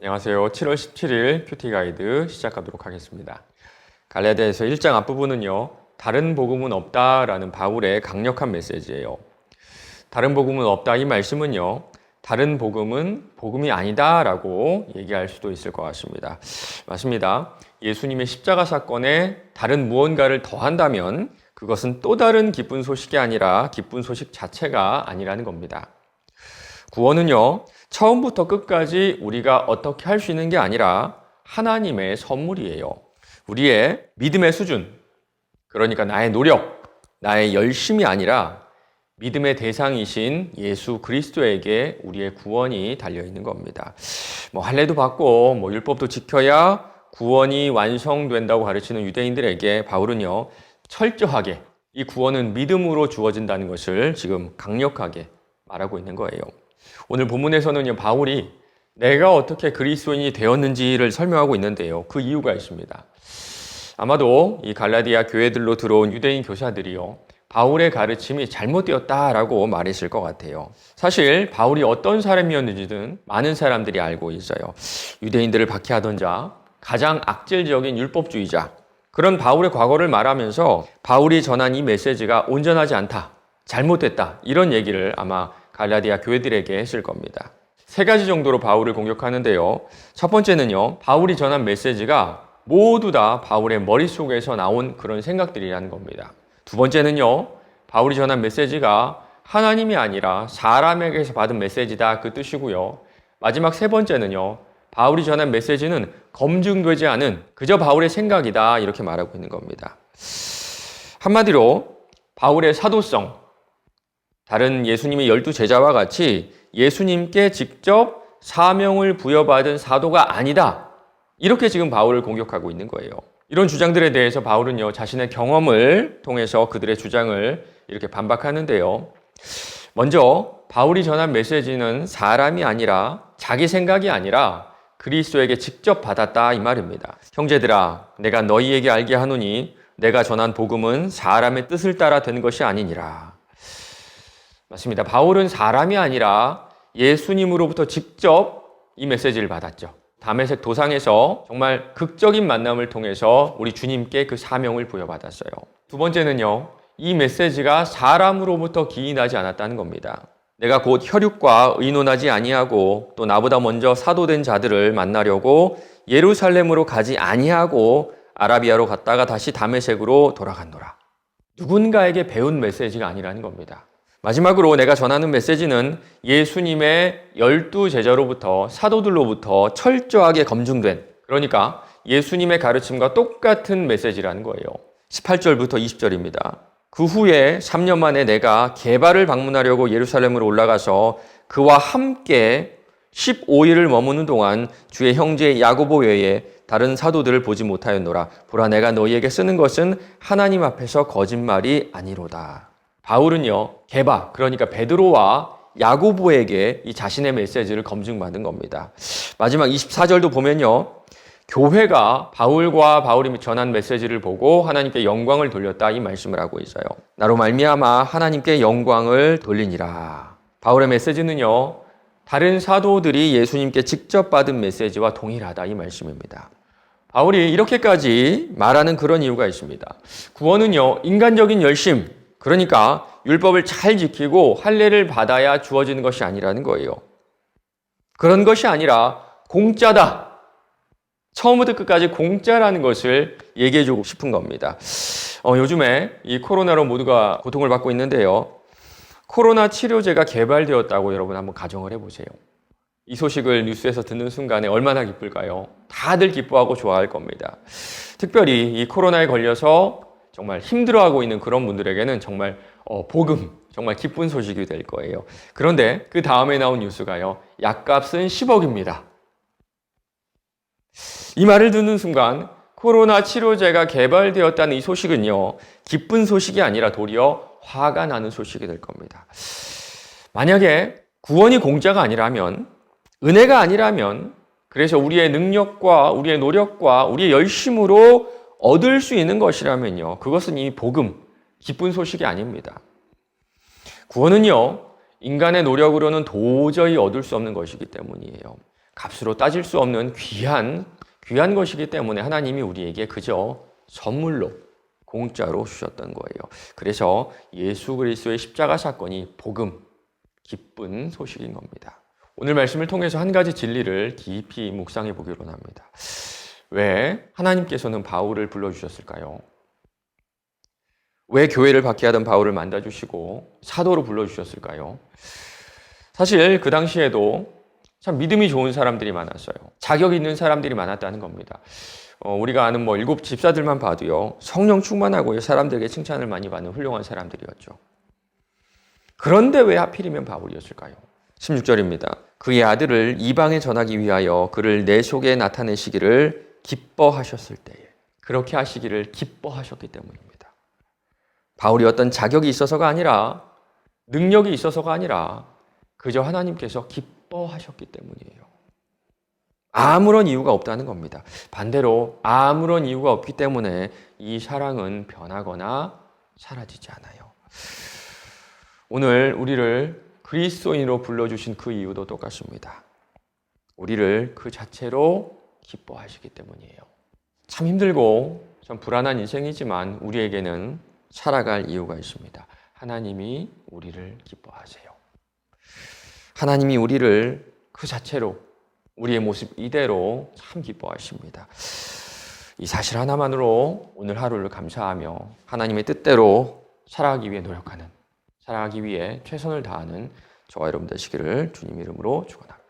안녕하세요. 7월 17일 큐티 가이드 시작하도록 하겠습니다. 갈라디아서 1장 앞부분은요, 다른 복음은 없다라는 바울의 강력한 메시지예요. 다른 복음은 없다 이 말씀은요, 다른 복음은 복음이 아니다라고 얘기할 수도 있을 것 같습니다. 맞습니다. 예수님의 십자가 사건에 다른 무언가를 더한다면 그것은 또 다른 기쁜 소식이 아니라 기쁜 소식 자체가 아니라는 겁니다. 구원은요, 처음부터 끝까지 우리가 어떻게 할 수 있는 게 아니라 하나님의 선물이에요. 우리의 믿음의 수준, 그러니까 나의 노력, 나의 열심이 아니라 믿음의 대상이신 예수 그리스도에게 우리의 구원이 달려있는 겁니다. 할례도 받고 율법도 지켜야 구원이 완성된다고 가르치는 유대인들에게 바울은요, 철저하게 이 구원은 믿음으로 주어진다는 것을 지금 강력하게 말하고 있는 거예요. 오늘 본문에서는요, 바울이 내가 어떻게 그리스도인이 되었는지를 설명하고 있는데요. 그 이유가 있습니다. 아마도 이 갈라디아 교회들로 들어온 유대인 교사들이요, 바울의 가르침이 잘못되었다라고 말했을 것 같아요. 사실 바울이 어떤 사람이었는지는 많은 사람들이 알고 있어요. 유대인들을 박해하던 자, 가장 악질적인 율법주의자, 그런 바울의 과거를 말하면서 바울이 전한 이 메시지가 온전하지 않다, 잘못됐다, 이런 얘기를 아마 갈라디아 교회들에게 했을 겁니다. 세 가지 정도로 바울을 공격하는데요. 첫 번째는요, 바울이 전한 메시지가 모두 다 바울의 머릿속에서 나온 그런 생각들이라는 겁니다. 두 번째는요, 바울이 전한 메시지가 하나님이 아니라 사람에게서 받은 메시지다, 그 뜻이고요. 마지막 세 번째는요, 바울이 전한 메시지는 검증되지 않은 그저 바울의 생각이다, 이렇게 말하고 있는 겁니다. 한마디로 바울의 사도성, 다른 예수님의 12제자와 같이 예수님께 직접 사명을 부여받은 사도가 아니다, 이렇게 지금 바울을 공격하고 있는 거예요. 이런 주장들에 대해서 바울은요, 자신의 경험을 통해서 그들의 주장을 이렇게 반박하는데요. 먼저 바울이 전한 메시지는 사람이 아니라 자기 생각이 아니라 그리스도에게 직접 받았다, 이 말입니다. 형제들아, 내가 너희에게 알게 하노니 내가 전한 복음은 사람의 뜻을 따라 된 것이 아니니라. 맞습니다. 바울은 사람이 아니라 예수님으로부터 직접 이 메시지를 받았죠. 다메섹 도상에서 정말 극적인 만남을 통해서 우리 주님께 그 사명을 부여받았어요. 두 번째는요, 이 메시지가 사람으로부터 기인하지 않았다는 겁니다. 내가 곧 혈육과 의논하지 아니하고 또 나보다 먼저 사도된 자들을 만나려고 예루살렘으로 가지 아니하고 아라비아로 갔다가 다시 다메섹으로 돌아간노라. 누군가에게 배운 메시지가 아니라는 겁니다. 마지막으로 내가 전하는 메시지는 예수님의 12제자로부터 사도들로부터 철저하게 검증된, 그러니까 예수님의 가르침과 똑같은 메시지라는 거예요. 18절부터 20절입니다. 그 후에 3년 만에 내가 게바를 방문하려고 예루살렘으로 올라가서 그와 함께 15일을 머무는 동안 주의 형제 야고보 외에 다른 사도들을 보지 못하였노라. 보라, 내가 너희에게 쓰는 것은 하나님 앞에서 거짓말이 아니로다. 바울은요, 게바, 그러니까 베드로와 야고보에게 이 자신의 메시지를 검증받은 겁니다. 마지막 24절도 보면요, 교회가 바울과 바울이 전한 메시지를 보고 하나님께 영광을 돌렸다, 이 말씀을 하고 있어요. 나로 말미암아 하나님께 영광을 돌리니라. 바울의 메시지는요, 다른 사도들이 예수님께 직접 받은 메시지와 동일하다, 이 말씀입니다. 바울이 이렇게까지 말하는 그런 이유가 있습니다. 구원은요, 인간적인 열심, 그러니까 율법을 잘 지키고 할례를 받아야 주어지는 것이 아니라는 거예요. 그런 것이 아니라 공짜다. 처음부터 끝까지 공짜라는 것을 얘기해주고 싶은 겁니다. 요즘에 이 코로나로 모두가 고통을 받고 있는데요. 코로나 치료제가 개발되었다고 여러분 한번 가정을 해보세요. 이 소식을 뉴스에서 듣는 순간에 얼마나 기쁠까요? 다들 기뻐하고 좋아할 겁니다. 특별히 이 코로나에 걸려서 정말 힘들어하고 있는 그런 분들에게는 정말 복음, 정말 기쁜 소식이 될 거예요. 그런데 그 다음에 나온 뉴스가요, 약값은 10억입니다. 이 말을 듣는 순간 코로나 치료제가 개발되었다는 이 소식은요, 기쁜 소식이 아니라 도리어 화가 나는 소식이 될 겁니다. 만약에 구원이 공짜가 아니라면, 은혜가 아니라면, 그래서 우리의 능력과 우리의 노력과 우리의 열심으로 얻을 수 있는 것이라면요, 그것은 이 복음, 기쁜 소식이 아닙니다. 구원은요, 인간의 노력으로는 도저히 얻을 수 없는 것이기 때문이에요. 값으로 따질 수 없는 귀한 것이기 때문에 하나님이 우리에게 그저 선물로 공짜로 주셨던 거예요. 그래서 예수 그리스도의 십자가 사건이 복음, 기쁜 소식인 겁니다. 오늘 말씀을 통해서 한 가지 진리를 깊이 묵상해 보기로 합니다. 왜 하나님께서는 바울을 불러주셨을까요? 왜 교회를 박해하던 바울을 만나주시고 사도로 불러주셨을까요? 사실 그 당시에도 참 믿음이 좋은 사람들이 많았어요. 자격 있는 사람들이 많았다는 겁니다. 우리가 아는 일곱 집사들만 봐도요, 성령 충만하고 사람들에게 칭찬을 많이 받는 훌륭한 사람들이었죠. 그런데 왜 하필이면 바울이었을까요? 16절입니다. 그의 아들을 이방에 전하기 위하여 그를 내 속에 나타내시기를 기뻐하셨을 때에, 그렇게 하시기를 기뻐하셨기 때문입니다. 바울이 어떤 자격이 있어서가 아니라, 능력이 있어서가 아니라 그저 하나님께서 기뻐하셨기 때문이에요. 아무런 이유가 없다는 겁니다. 반대로 아무런 이유가 없기 때문에 이 사랑은 변하거나 사라지지 않아요. 오늘 우리를 그리스도인으로 불러주신 그 이유도 똑같습니다. 우리를 그 자체로 기뻐하시기 때문이에요. 참 힘들고 참 불안한 인생이지만 우리에게는 살아갈 이유가 있습니다. 하나님이 우리를 기뻐하세요. 하나님이 우리를 그 자체로, 우리의 모습 이대로 참 기뻐하십니다. 이 사실 하나만으로 오늘 하루를 감사하며 하나님의 뜻대로 살아가기 위해 노력하는, 살아가기 위해 최선을 다하는 저와 여러분 되시기를 주님 이름으로 축원합니다.